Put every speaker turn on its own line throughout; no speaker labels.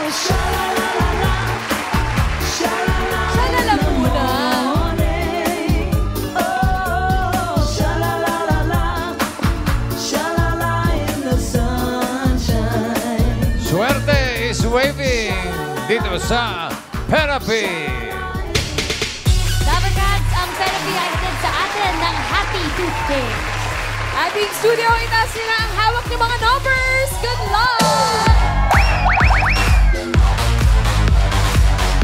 Shalala muna.
Suerte is waving dito sa Therapy.
Dabarkads, ang therapy ay hatid sa atin ng Happy Tuesday.
Ating studio, itaas nila ang hawak ng mga numbers. Good luck!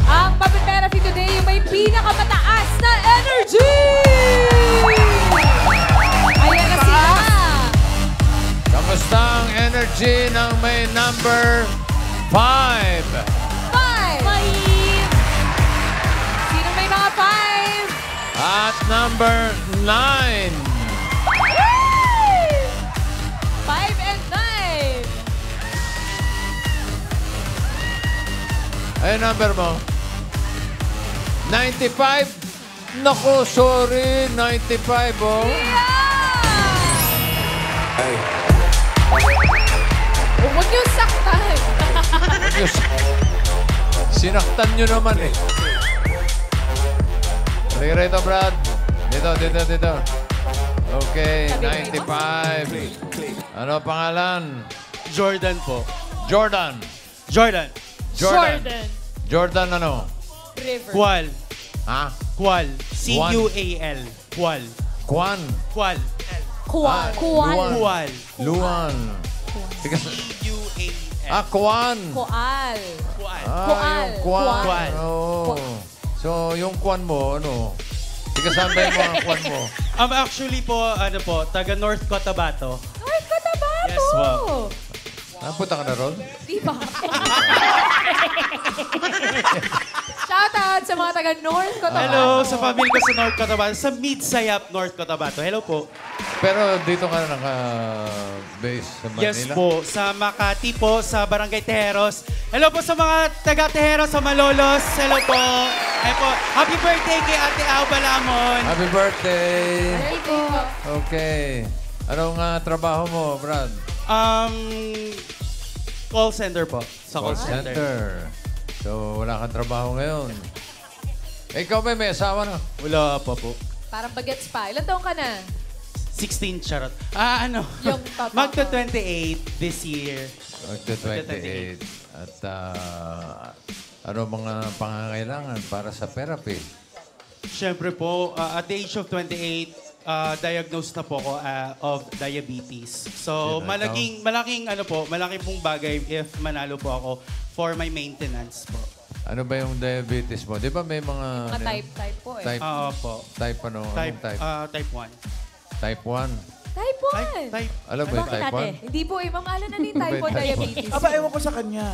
Ang Puppet Therapy today yung may pinakamataas na energy! Ayan na sila!
Kamusta ang energy ng may number 5?
5! Sino may mga 5?
At number 9.
5 and 9.
Ay, number mo? 95? Naku, sorry. 95, oh. Ay.
Huwag niyo saktan.
Diyos. Sinaktan nyo naman, eh. Halika rito, Brad. Dito. Okay, 95. Ano pangalan?
Jordan po.
Jordan.
Jordan.
Jordan ano?
River.
Kwal.
Ha?
Kwal. C-U-A-L. Kwal.
Kwan.
Kwal.
Kuwal.
Kwal.
Luan. Tigas.
C-U-A-L.
Kwan.
Kual.
Kwal.
Yung kwan.
Kwan.
Oh. So, yung kwan mo, ano? Tigasan ba yung mga kwan mo?
Actually po, ano po, taga North Cotabato.
North Cotabato!
Yes, po.
Napunta ka na ron?
Di ba? Shoutout sa mga taga North Cotabato.
Hello, sa family ko sa North Cotabato. Sa Midsayap, North Cotabato. Hello po.
Pero dito ka naka-base sa Manila?
Yes po. Sa Makati po, sa Barangay Tejeros. Hello po sa mga taga Tejeros, sa Malolos. Hello po. Hello po. Happy birthday kay Ate Au Balamon.
Happy birthday!
Ay, po.
Okay. Anong trabaho mo, Brad?
Call center po. Sa
Call center. So, wala kang trabaho ngayon. Ikaw ba may asawa na?
Wala pa po.
Parang bagets pa. Ilan taong ka na?
16, charot.
Yung totoo.
Magta-28 this year.
Magta-28. At ano mga pangangailangan para sa therapy?
Siyempre po, at the age of 28, diagnosed na po ako of diabetes. So, malaking pong bagay if manalo po ako for my maintenance po.
Ano ba yung diabetes mo? Di ba may mga...
Mga type po eh.
Oo po.
Type ano? Anong type?
Type 1.
Type 1.
Type 1.
Type.
Alam mo yung type 1?
Hindi po eh. Ma'am Alan na din type 1 diabetes.
Aba, ewan ko sa kanya.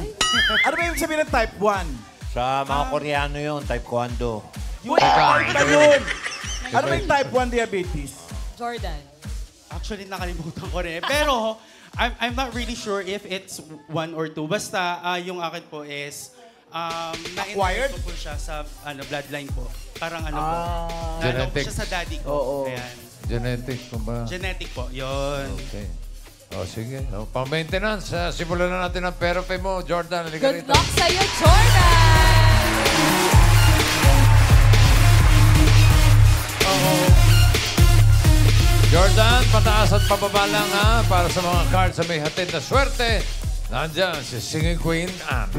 Ano ba yung sabihin ng type 1?
Sa mga Koreano yun, type Kwando.
Yun, ba yun? Ano ba yung type 1 diabetes?
Jordan.
Actually, nakalimutan ko rin. Pero, I'm not really sure if it's 1 or 2. Basta, yung akin po is,
Acquired?
na-inherit ko po siya sa bloodline po. Parang ano po.
Genetic.
Siya sa daddy ko.
Oo.
Ayan.
Genetic kumbaga.
Genetic po. Yun.
Okay. O, sige. O, pang-maintenance. Simulan na natin ang therapy mo. Jordan, halika
Good
rito.
luck sa'yo, Jordan!
Jordan, pataas at pababa lang ha. Para sa mga cards sa may hatid na swerte. Nandiyan si Singing Queen Anne.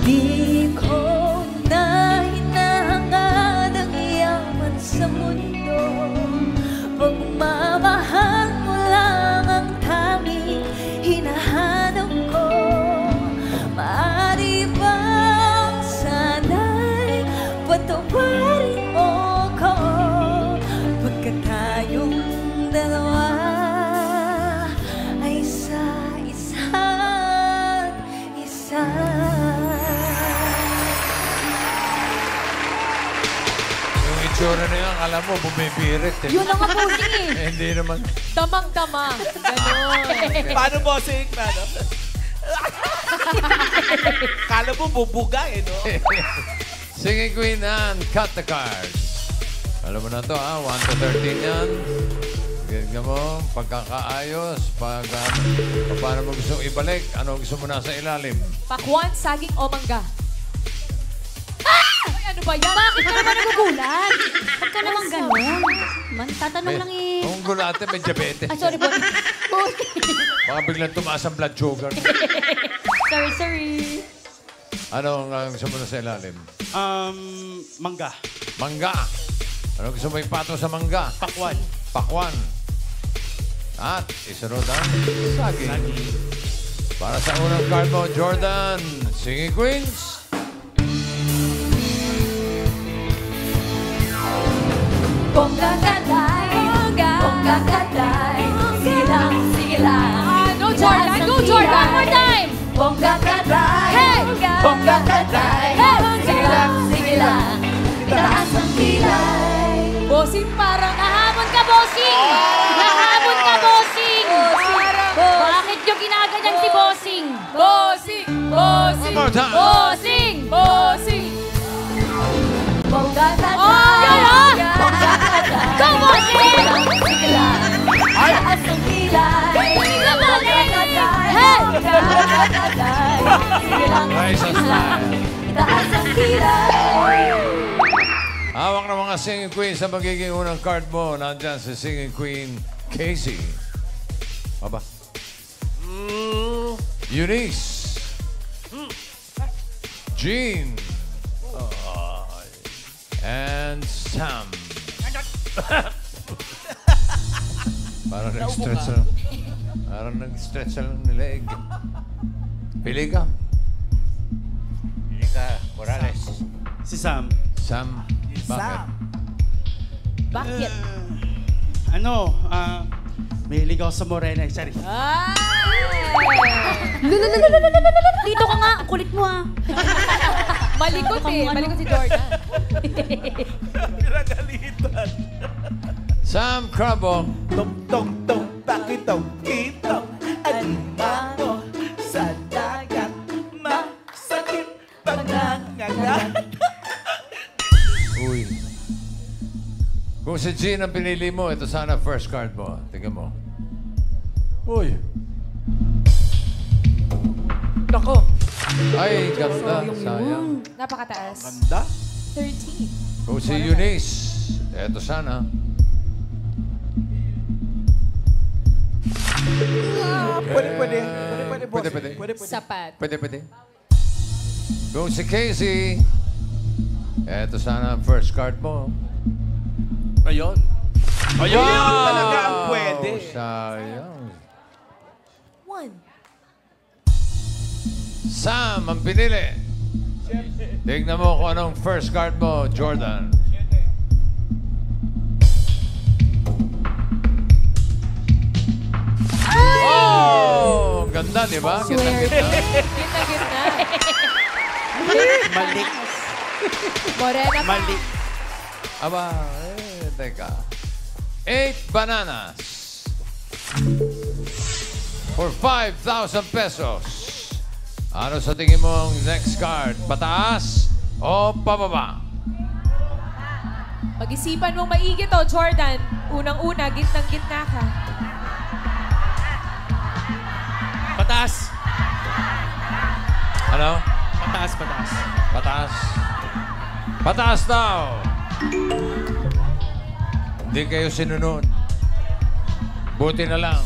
Di ko na hinahangad ang yaman sa mundo. Pagmamahal mo lang ang tanging hinahanap ko. Maaari bang sana'y patawarin mo ko? Pagkat tayong dalawa ay sa isa't isa.
Yung itsura na yan, alam mo, bumibirit. Eh.
Yun ang mabuting eh.
Hindi naman.
Damang-dama. Ganon.
Paano bossing? Paano? Kala mo bubuga eh, no?
Singing Queen Anne, cut the cards. Alam mo na to ha, 1 to 13 yan. Tignan mo, pagkakaayos, paano mo gusto ibalik, ano gusto mo nasa ilalim.
Pakwan, saging o mangga? Ay, ano ba yan?
Bakit ka naman nagugulat? Huwag ka naman ganun. Tatanong lang eh.
Kung gulate, may diabetes.
Ah, sorry po.
Baka biglang tumaas ang blood sugar.
Sorry.
Ano ang gusto mo nasa ilalim?
Mangga.
Mangga. Ano gusto mo ipato sa mangga?
Pakwan.
Pakwan. At isunod ang saging. Para sa unang card mo, Jordan, Singing Queens.
Bongga katay, bongga katay, silang silang.
Go Jordan! Go Jordan! One more time!
Bongga katay,
Hey!
bongga katay, silang silang. Taas ang kilay.
Bossing parang...
Nahamon ka, bossing! Nahamon ka, bossing! Bakit nyo ginaganyan si bossing?
Bossing! Bossing!
One more time.
Bossing!
Bossing!
Bongga katay,
Go, bossing!
silang silang. Taas ang kilay.
Bongga katay.
Hey! Bongga katay, silang
Raisa
silang.
style.
Taas ang kilay.
Hawak ng mga Singing Queens sa magiging unang card mo. Nandyan si Singing Queen Casey. Aba. Eunice. Jean. And Sam. Parang nag-stretch lang. Parang nag-stretch lang ng leg. Pili ka.
Hindi ka, Morales.
Si Sam.
Sam. Bakit?
Bakit?
Mahilig ako sa morena. Sorry.
Dito ka nga. Ang kulit mo ah.
Malikot eh. Malikot si Jordan.
Pinagalitan.
Sam Crabo.
Tok, tok, tok, pakitong, kitong, alimango, sa dagat, masakit, pangangagat.
Uy. Kung si Jean ang pinili mo, ito sana first card mo. Tingnan mo. Uy.
Nako.
Ay, ganda. Sayang.
Napakataas.
Ganda.
13.
Kung si Eunice, ito sana.
Pwede.
Pwede.
Sapat.
Pwede. Kung si Casey, ito sana ang first card mo.
Ayun. Ayun talaga ang pwede.
Sayang.
1.
Sam ang pinili. Tignan mo kung anong first card mo, Jordan. Oh! Ganda, di ba? Ganda.
Gitna-gitna.
Malik.
Morena pa.
Malik.
Aba, teka. 8 bananas. For 5,000 pesos. Ano sa tingin mo ang next card? Pataas o pababa?
Pag-isipan mong maigi to, Jordan. Unang-una, gitnang-gitna ka.
Pataas.
Ano?
Pataas.
Pataas. Pataas daw. Hindi kayo sinunod. Buti na lang.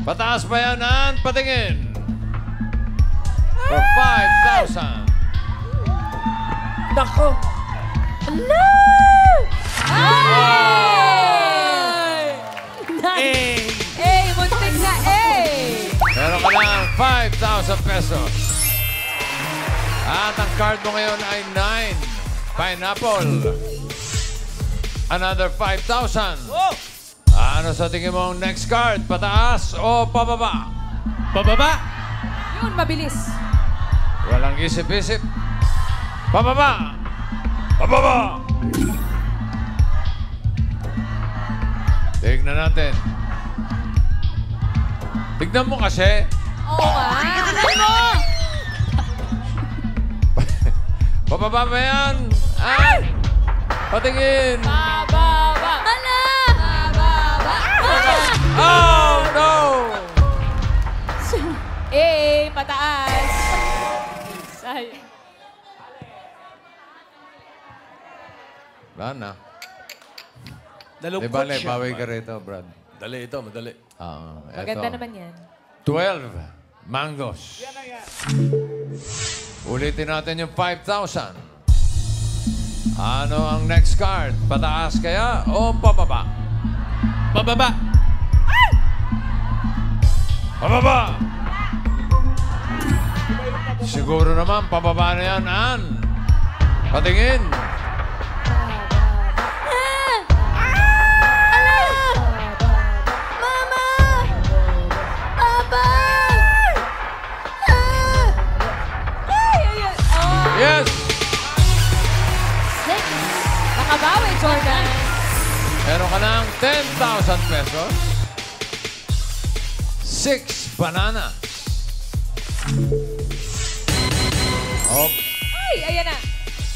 Pataas ba yan, Ann? Patingin. For 5,000.
Nako.
Muntik na
Meron ka lang 5,000 pesos. At ang card mo ngayon ay 9. Pineapple. Another 5,000. Ano sa tingin mo ang next card? Pataas o pababa?
Pababa.
Yun, mabilis.
Walang isip-isip. Pababa! Pababa! Tignan natin. Tignan mo kasi.
Oo nga. Ano?
Pababa ba yan? Ay! Patingin!
Bababa! pataas. Sayang.
Wala na.
Nalungkot
Di bale,
siya.
bawi ka rito, Brad.
Madali ito, madali.
Maganda naman yan.
12 mangoes. Ulitin natin yung 5,000. Ano ang next card? Pataas kaya o pababa?
Pababa.
Pababa! Siguro naman, pababa na yan, Ann. Patingin.
Mama! Papa!
Ay, ayan. Oh,
Yes!
nakabawi, Jordan.
Meron ka ng 10,000 pesos. 6 bananas. Oh,
Ay, ayan na.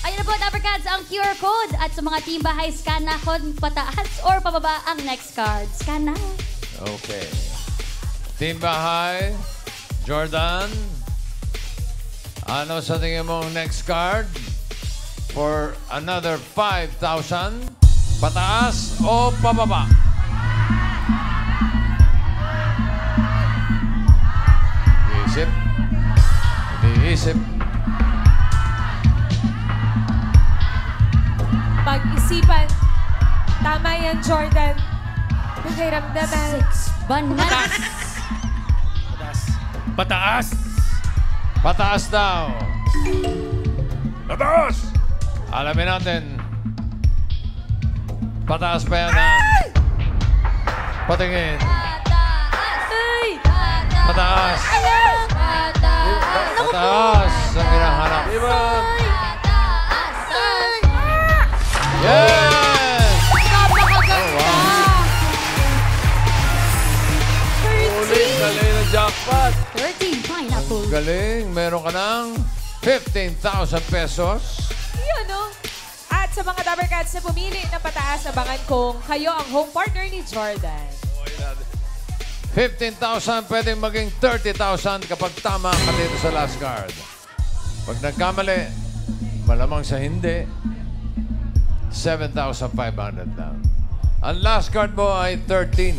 Ayun na po, Dapper Cats, ang QR code. At sa mga team bahay, scan na kung pataas or pababa ang next card. Scan na.
okay. Team Bahay, Jordan. Ano sa tingin mong next card? For another 5,000. Pataas o pababa? Iisip. Iniisip.
Pag-isipan. Tama yan, Jordan. Pakiramdaman.
6 bananas.
Pataas. Pataas.
Pataas daw. Pataas! Alamin natin. Pataas pa yan, Ann. Patingin.
Ay!
Pataas.
Pataas!
Pataas ang hinahanap.
Pataas!
Yes!
Napakaganda.
Galing ng jackpot.
13 pineapple.
Galing. Meron ka ng 15,000 pesos.
Yun, no? At sa mga Dapper Cats na pumili ng pataas, abangan kong kayo ang home partner ni Jordan.
15,000 pwedeng maging 30,000 kapag tama ka dito sa last card. Pag nagkamali, malamang sa hindi, 7,500 lang. Ang last card mo ay 13.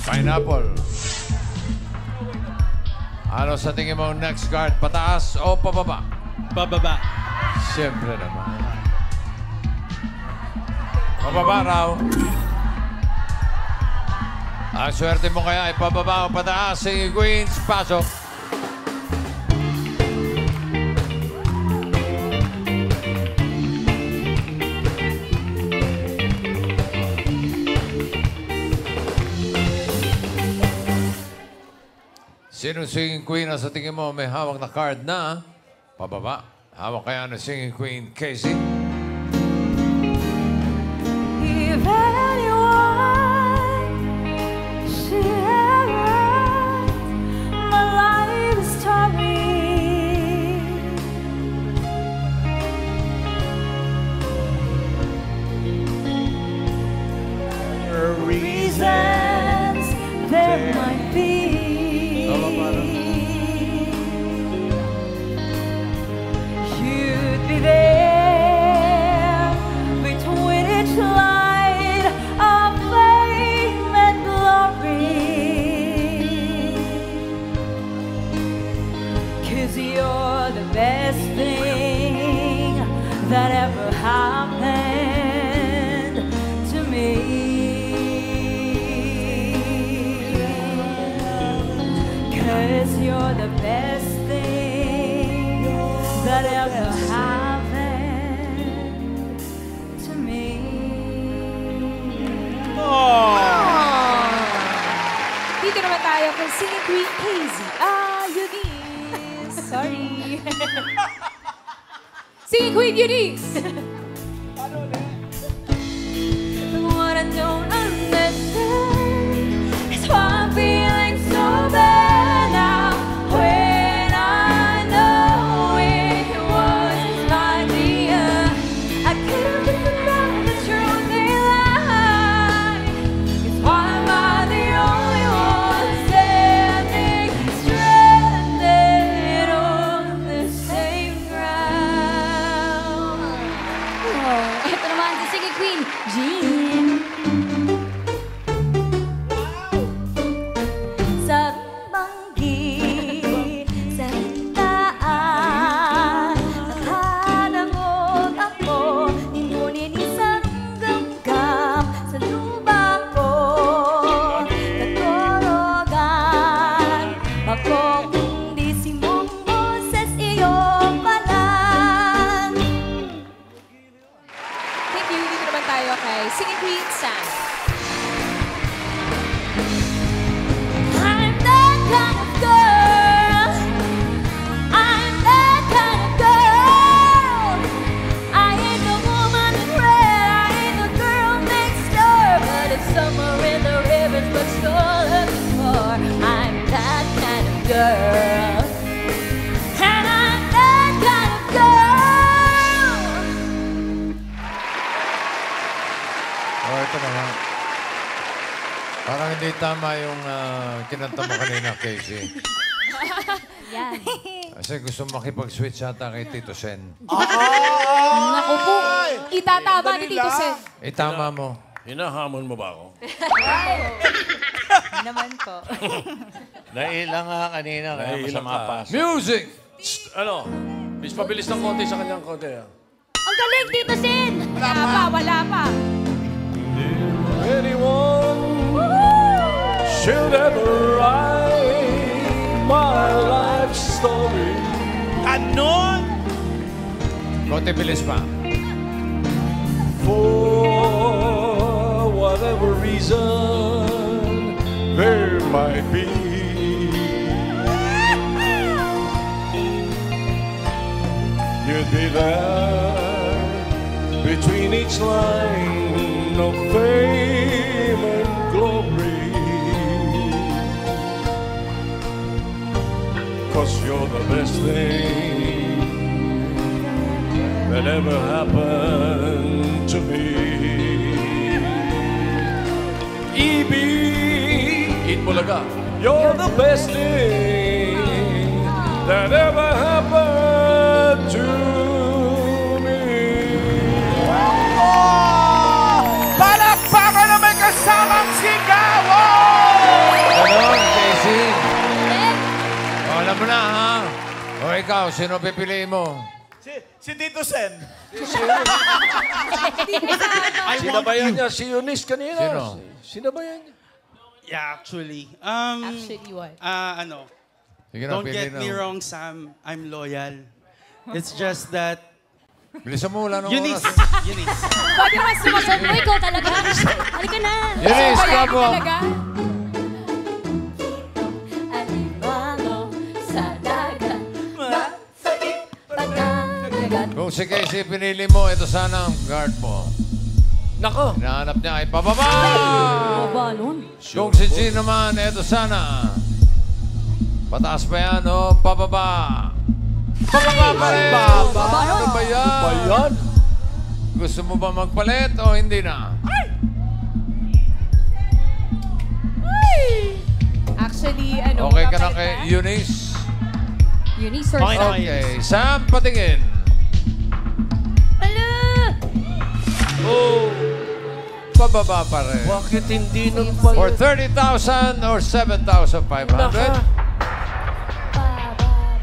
Pineapple. Ano sa tingin mo next card? Pataas o pababa?
Pababa.
Siyempre naman. Pababa raw. Ang swerte mo kaya ay pababa o pataas. Sige, Queens, pasok. Sino singing queen na sa tingin mo may hawak na card na pababa? Hawak kaya na singing queen, Casey?
If anyone should ever write my life story, reasons there might be. You'd be there between each line of fame and glory. 'Cause you're the best thing that ever happened to me. 'Cause you're the best thing that ever happened to me.
Dito naman tayo kay Singing Queen Casey. Eunice. Sorry. Singing Queen Eunice.
What I don't understand is why I'm feeling so bad now, when I know it was my idea. I can't remember the truth they lie. It's why am I the only one standing stranded girl. And I'm that kind of girl.
Oh, ito naman. Parang hindi tama yung kinanta mo kanina, Casey.
Yan.
Kasi gusto makipag-switch yata kay Tito Sen.
Naku po. Itatama ni Tito Sen.
Tama mo.
Hinahamon mo ba ako?
Naman po.
Nailang nga kanina, kaya masama pa.
Music!
Ano? Please, pabilis ng konti sa kanyang konti.
Ang galing, Tito Sen!
Wala pa.
Anyone should ever write my life story.
Ganon!
Konti bilis pa.
For whatever reason there might be. You'd be there between each line of fame and glory. 'Cause you're the best thing that ever happened to me. Eat Bulaga, you're the best thing that ever happened to me.
Palakpakan na may kasamang sigaw!
Ganon, Casey. O, alam mo na, ha? O, ikaw, sino pipiliin mo?
Si Tito Sen.
Sinabayan niya si Eunice kanina.
Sino?
Sinabayan niya.
Yeah, actually.
Actually, what?
Ano,
Sige na,
don't
pili
get
na.
me wrong, Sam. I'm loyal. It's just that...
Bilisan mo, wala nang
Eunice!
oras.
Eunice.
Bakit naman sumasagot mo? Ikaw talaga. Halika na.
Eunice,
Kaya
bravo.
talaga.
Alimango sa dagat. Masakit pagkakagat.
Kung si Casey pinili mo, ito sana ang guard mo.
Nako!
Hinahanap niya ay pababa!
Baba nun.
Kung si G naman, ito sana. Pataas pa yan, o pababa. Pababa pa rin! Ano ba yan?
Bayan!
Gusto mo ba magpalit o hindi na?
Actually, ano?
Okay ka na
papalit
kay Eunice?
Eunice or
Okay na,
Sam?
Okay, Sam, patingin.
Ala!
Oh!
Pababa pa rin.
Bakit hindi nun
For
pala?
30,000 or 7,500?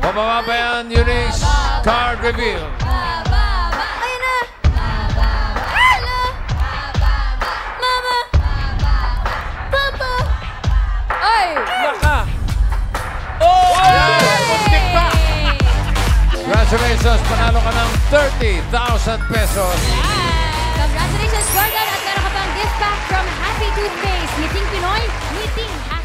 Pababa pa yan, Eunice. Card reveal.
Ayun na. Hello. Mama. Papa.
Ay!
Naka!
Congratulations, panalo ka ng 30,000 pesos.
Congratulations, Gordon! At meron ka pang gift pack from Happy Toothpaste. Meeting Pinoy, meeting happy.